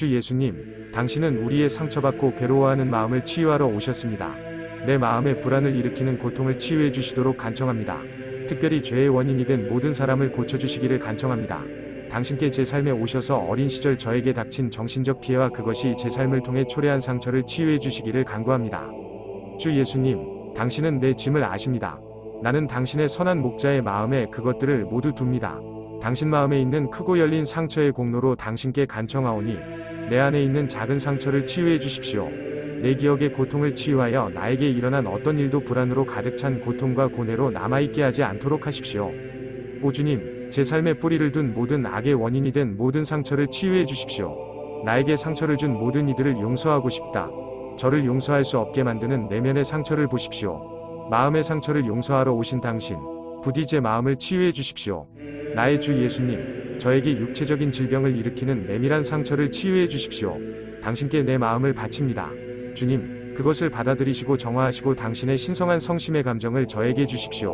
주 예수님, 당신은 우리의 상처받고 괴로워하는 마음을 치유하러 오셨습니다. 내 마음의 불안을 일으키는 고통을 치유해 주시도록 간청합니다. 특별히 죄의 원인이 된 모든 사람을 고쳐주시기를 간청합니다. 당신께 제 삶에 오셔서 어린 시절 저에게 닥친 정신적 피해와 그것이 제 삶을 통해 초래한 상처를 치유해 주시기를 간구합니다. 주 예수님, 당신은 내 짐을 아십니다. 나는 당신의 선한 목자의 마음에 그것들을 모두 둡니다. 당신 마음에 있는 크고 열린 상처의 공로로 당신께 간청하오니 내 안에 있는 작은 상처를 치유해 주십시오. 내 기억의 고통을 치유하여 나에게 일어난 어떤 일도 불안으로 가득 찬 고통과 고뇌로 남아있게 하지 않도록 하십시오. 오 주님, 제 삶에 뿌리를 둔 모든 악의 원인이 된 모든 상처를 치유해 주십시오. 나에게 상처를 준 모든 이들을 용서하고 싶다. 저를 용서할 수 없게 만드는 내면의 상처를 보십시오. 마음의 상처를 용서하러 오신 당신, 부디 제 마음을 치유해 주십시오. 나의 주 예수님, 저에게 육체적인 질병을 일으키는 내밀한 상처를 치유해 주십시오. 당신께 내 마음을 바칩니다. 주님, 그것을 받아들이시고 정화하시고 당신의 신성한 성심의 감정을 저에게 주십시오.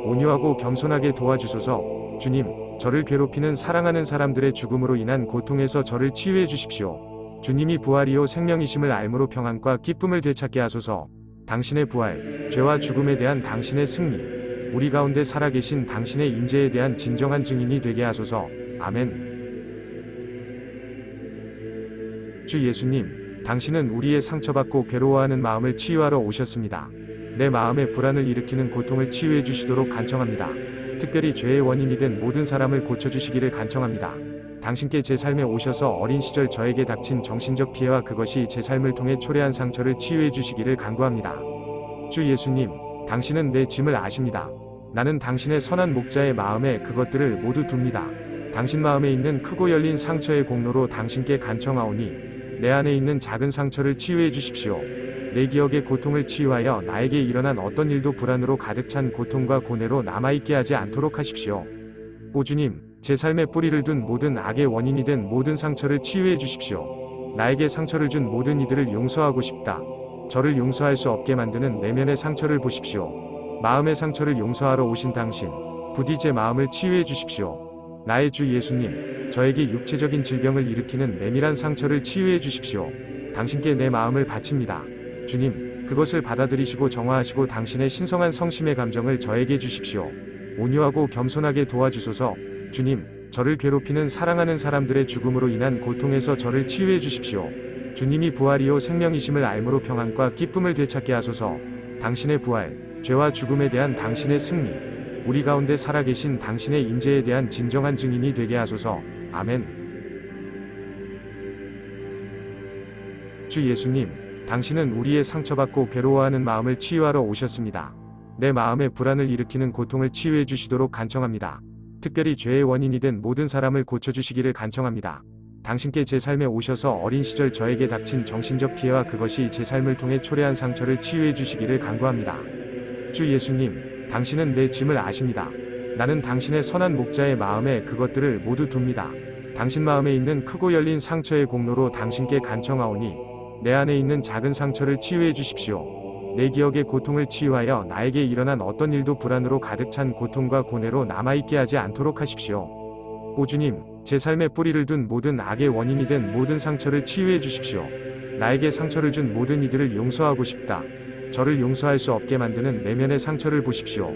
온유하고 겸손하게 도와주소서. 주님, 저를 괴롭히는 사랑하는 사람들의 죽음으로 인한 고통에서 저를 치유해 주십시오. 주님이 부활이요 생명이심을 알므로 평안과 기쁨을 되찾게 하소서. 당신의 부활, 죄와 죽음에 대한 당신의 승리, 우리 가운데 살아계신 당신의 임재에 대한 진정한 증인이 되게 하소서. 아멘. 주 예수님, 당신은 우리의 상처받고 괴로워하는 마음을 치유하러 오셨습니다. 내 마음의 불안을 일으키는 고통을 치유해 주시도록 간청합니다. 특별히 죄의 원인이 된 모든 사람을 고쳐주시기를 간청합니다. 당신께 제 삶에 오셔서 어린 시절 저에게 닥친 정신적 피해와 그것이 제 삶을 통해 초래한 상처를 치유해 주시기를 간구합니다. 주 예수님, 당신은 내 짐을 아십니다. 나는 당신의 선한 목자의 마음에 그것들을 모두 둡니다. 당신 마음에 있는 크고 열린 상처의 공로로 당신께 간청하오니 내 안에 있는 작은 상처를 치유해 주십시오. 내 기억의 고통을 치유하여 나에게 일어난 어떤 일도 불안으로 가득 찬 고통과 고뇌로 남아있게 하지 않도록 하십시오. 오 주님, 제 삶에 뿌리를 둔 모든 악의 원인이 된 모든 상처를 치유해 주십시오. 나에게 상처를 준 모든 이들을 용서하고 싶다. 저를 용서할 수 없게 만드는 내면의 상처를 보십시오. 마음의 상처를 용서하러 오신 당신, 부디 제 마음을 치유해 주십시오. 나의 주 예수님, 저에게 육체적인 질병을 일으키는 내밀한 상처를 치유해 주십시오. 당신께 내 마음을 바칩니다. 주님, 그것을 받아들이시고 정화하시고 당신의 신성한 성심의 감정을 저에게 주십시오. 온유하고 겸손하게 도와주소서. 주님, 저를 괴롭히는 사랑하는 사람들의 죽음으로 인한 고통에서 저를 치유해 주십시오. 주님이 부활이요 생명이심을 알므로 평안과 기쁨을 되찾게 하소서. 당신의 부활, 죄와 죽음에 대한 당신의 승리, 우리 가운데 살아계신 당신의 임재에 대한 진정한 증인이 되게 하소서. 아멘. 주 예수님, 당신은 우리의 상처받고 괴로워하는 마음을 치유하러 오셨습니다. 내 마음의 불안을 일으키는 고통을 치유해 주시도록 간청합니다. 특별히 죄의 원인이 된 모든 사람을 고쳐주시기를 간청합니다. 당신께 제 삶에 오셔서 어린 시절 저에게 닥친 정신적 피해와 그것이 제 삶을 통해 초래한 상처를 치유해 주시기를 간구합니다. 주 예수님, 당신은 내 짐을 아십니다. 나는 당신의 선한 목자의 마음에 그것들을 모두 둡니다. 당신 마음에 있는 크고 열린 상처의 공로로 당신께 간청하오니 내 안에 있는 작은 상처를 치유해 주십시오. 내 기억의 고통을 치유하여 나에게 일어난 어떤 일도 불안으로 가득 찬 고통과 고뇌로 남아있게 하지 않도록 하십시오. 오 주님, 제 삶에 뿌리를 둔 모든 악의 원인이 된 모든 상처를 치유해 주십시오. 나에게 상처를 준 모든 이들을 용서하고 싶다. 저를 용서할 수 없게 만드는 내면의 상처를 보십시오.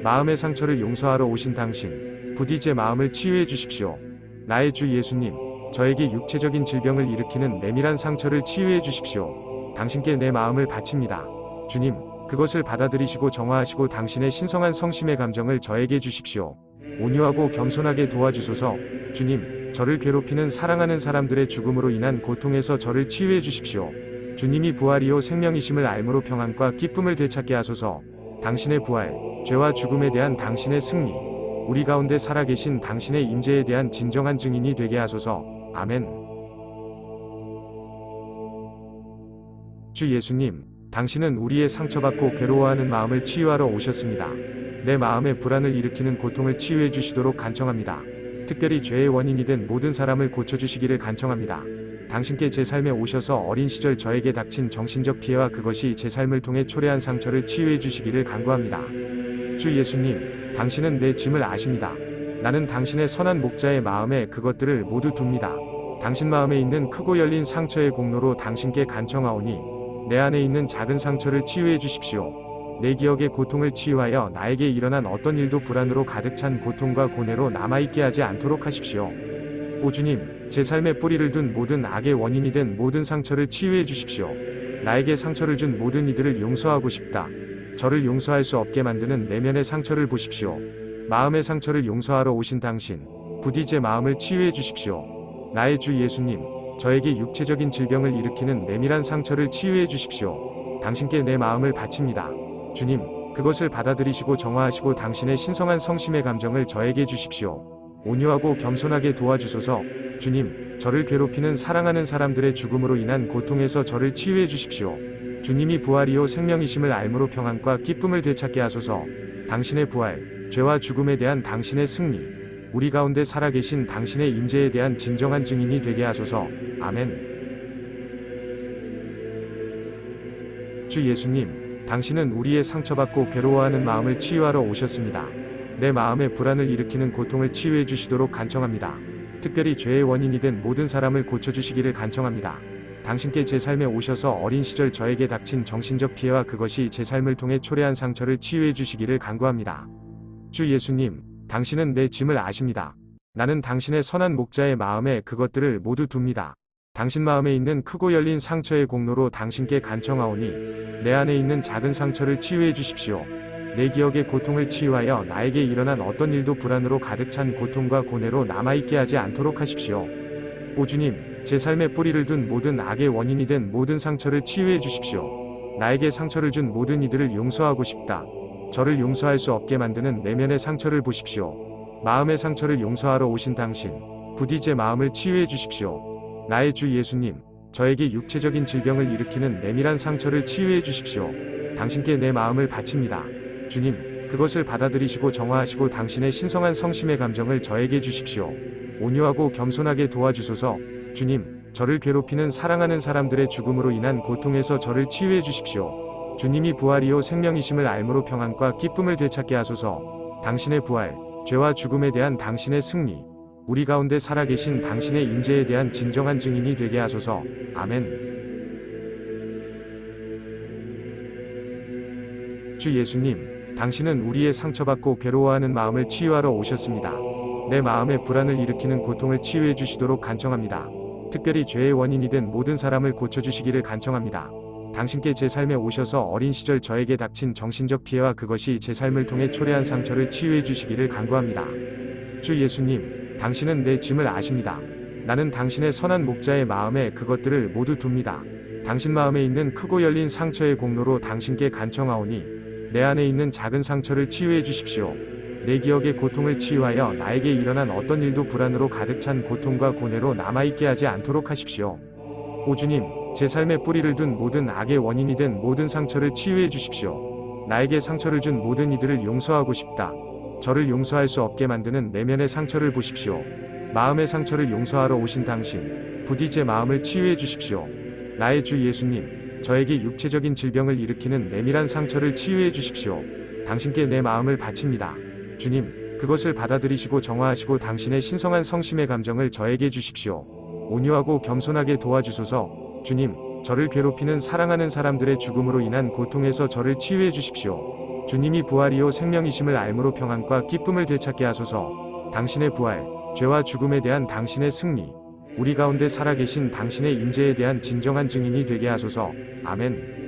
마음의 상처를 용서하러 오신 당신, 부디 제 마음을 치유해 주십시오. 나의 주 예수님, 저에게 육체적인 질병을 일으키는 내밀한 상처를 치유해 주십시오. 당신께 내 마음을 바칩니다. 주님, 그것을 받아들이시고 정화하시고 당신의 신성한 성심의 감정을 저에게 주십시오. 온유하고 겸손하게 도와주소서. 주님, 저를 괴롭히는 사랑하는 사람들의 죽음으로 인한 고통에서 저를 치유해 주십시오. 주님이 부활이요 생명이심을 알므로 평안과 기쁨을 되찾게 하소서. 당신의 부활, 죄와 죽음에 대한 당신의 승리, 우리 가운데 살아계신 당신의 임재에 대한 진정한 증인이 되게 하소서. 아멘. 주 예수님, 당신은 우리의 상처받고 괴로워하는 마음을 치유하러 오셨습니다. 내 마음의 불안을 일으키는 고통을 치유해 주시도록 간청합니다. 특별히 죄의 원인이 된 모든 사람을 고쳐주시기를 간청합니다. 당신께 제 삶에 오셔서 어린 시절 저에게 닥친 정신적 피해와 그것이 제 삶을 통해 초래한 상처를 치유해 주시기를 간구합니다. 주 예수님, 당신은 내 짐을 아십니다. 나는 당신의 선한 목자의 마음에 그것들을 모두 둡니다. 당신 마음에 있는 크고 열린 상처의 공로로 당신께 간청하오니 내 안에 있는 작은 상처를 치유해 주십시오. 내 기억의 고통을 치유하여 나에게 일어난 어떤 일도 불안으로 가득 찬 고통과 고뇌로 남아있게 하지 않도록 하십시오. 오 주님, 제 삶에 뿌리를 둔 모든 악의 원인이 된 모든 상처를 치유해 주십시오. 나에게 상처를 준 모든 이들을 용서하고 싶다. 저를 용서할 수 없게 만드는 내면의 상처를 보십시오. 마음의 상처를 용서하러 오신 당신, 부디 제 마음을 치유해 주십시오. 나의 주 예수님, 저에게 육체적인 질병을 일으키는 내밀한 상처를 치유해 주십시오. 당신께 내 마음을 바칩니다. 주님, 그것을 받아들이시고 정화하시고 당신의 신성한 성심의 감정을 저에게 주십시오. 온유하고 겸손하게 도와주소서. 주님, 저를 괴롭히는 사랑하는 사람들의 죽음으로 인한 고통에서 저를 치유해 주십시오. 주님이 부활이요 생명이심을 알므로 평안과 기쁨을 되찾게 하소서. 당신의 부활, 죄와 죽음에 대한 당신의 승리, 우리 가운데 살아계신 당신의 임재에 대한 진정한 증인이 되게 하소서. 아멘. 주 예수님, 당신은 우리의 상처받고 괴로워하는 마음을 치유하러 오셨습니다. 내 마음의 불안을 일으키는 고통을 치유해 주시도록 간청합니다. 특별히 죄의 원인이 된 모든 사람을 고쳐주시기를 간청합니다. 당신께 제 삶에 오셔서 어린 시절 저에게 닥친 정신적 피해와 그것이 제 삶을 통해 초래한 상처를 치유해 주시기를 간구합니다. 주 예수님, 당신은 내 짐을 아십니다. 나는 당신의 선한 목자의 마음에 그것들을 모두 둡니다. 당신 마음에 있는 크고 열린 상처의 공로로 당신께 간청하오니 내 안에 있는 작은 상처를 치유해 주십시오. 내 기억의 고통을 치유하여 나에게 일어난 어떤 일도 불안으로 가득 찬 고통과 고뇌로 남아있게 하지 않도록 하십시오. 오 주님, 제 삶에 뿌리를 둔 모든 악의 원인이 된 모든 상처를 치유해 주십시오. 나에게 상처를 준 모든 이들을 용서하고 싶다. 저를 용서할 수 없게 만드는 내면의 상처를 보십시오. 마음의 상처를 용서하러 오신 당신, 부디 제 마음을 치유해 주십시오. 나의 주 예수님, 저에게 육체적인 질병을 일으키는 내밀한 상처를 치유해 주십시오. 당신께 내 마음을 바칩니다. 주님, 그것을 받아들이시고 정화하시고 당신의 신성한 성심의 감정을 저에게 주십시오. 온유하고 겸손하게 도와주소서. 주님, 저를 괴롭히는 사랑하는 사람들의 죽음으로 인한 고통에서 저를 치유해 주십시오. 주님이 부활이요 생명이심을 알므로 평안과 기쁨을 되찾게 하소서. 당신의 부활, 죄와 죽음에 대한 당신의 승리, 우리 가운데 살아계신 당신의 임재에 대한 진정한 증인이 되게 하소서. 아멘. 주 예수님, 당신은 우리의 상처받고 괴로워하는 마음을 치유하러 오셨습니다. 내 마음의 불안을 일으키는 고통을 치유해 주시도록 간청합니다. 특별히 죄의 원인이 된 모든 사람을 고쳐주시기를 간청합니다. 당신께 제 삶에 오셔서 어린 시절 저에게 닥친 정신적 피해와 그것이 제 삶을 통해 초래한 상처를 치유해 주시기를 간구합니다. 주 예수님, 당신은 내 짐을 아십니다. 나는 당신의 선한 목자의 마음에 그것들을 모두 둡니다. 당신 마음에 있는 크고 열린 상처의 공로로 당신께 간청하오니 내 안에 있는 작은 상처를 치유해 주십시오. 내 기억의 고통을 치유하여 나에게 일어난 어떤 일도 불안으로 가득 찬 고통과 고뇌로 남아있게 하지 않도록 하십시오. 오 주님, 제 삶에 뿌리를 둔 모든 악의 원인이 된 모든 상처를 치유해 주십시오. 나에게 상처를 준 모든 이들을 용서하고 싶다. 저를 용서할 수 없게 만드는 내면의 상처를 보십시오. 마음의 상처를 용서하러 오신 당신, 부디 제 마음을 치유해 주십시오. 나의 주 예수님, 저에게 육체적인 질병을 일으키는 내밀한 상처를 치유해 주십시오. 당신께 내 마음을 바칩니다. 주님, 그것을 받아들이시고 정화하시고 당신의 신성한 성심의 감정을 저에게 주십시오. 온유하고 겸손하게 도와주소서. 주님, 저를 괴롭히는 사랑하는 사람들의 죽음으로 인한 고통에서 저를 치유해 주십시오. 주님이 부활이요 생명이심을 알므로 평안과 기쁨을 되찾게 하소서. 당신의 부활, 죄와 죽음에 대한 당신의 승리, 우리 가운데 살아계신 당신의 임재에 대한 진정한 증인이 되게 하소서. 아멘.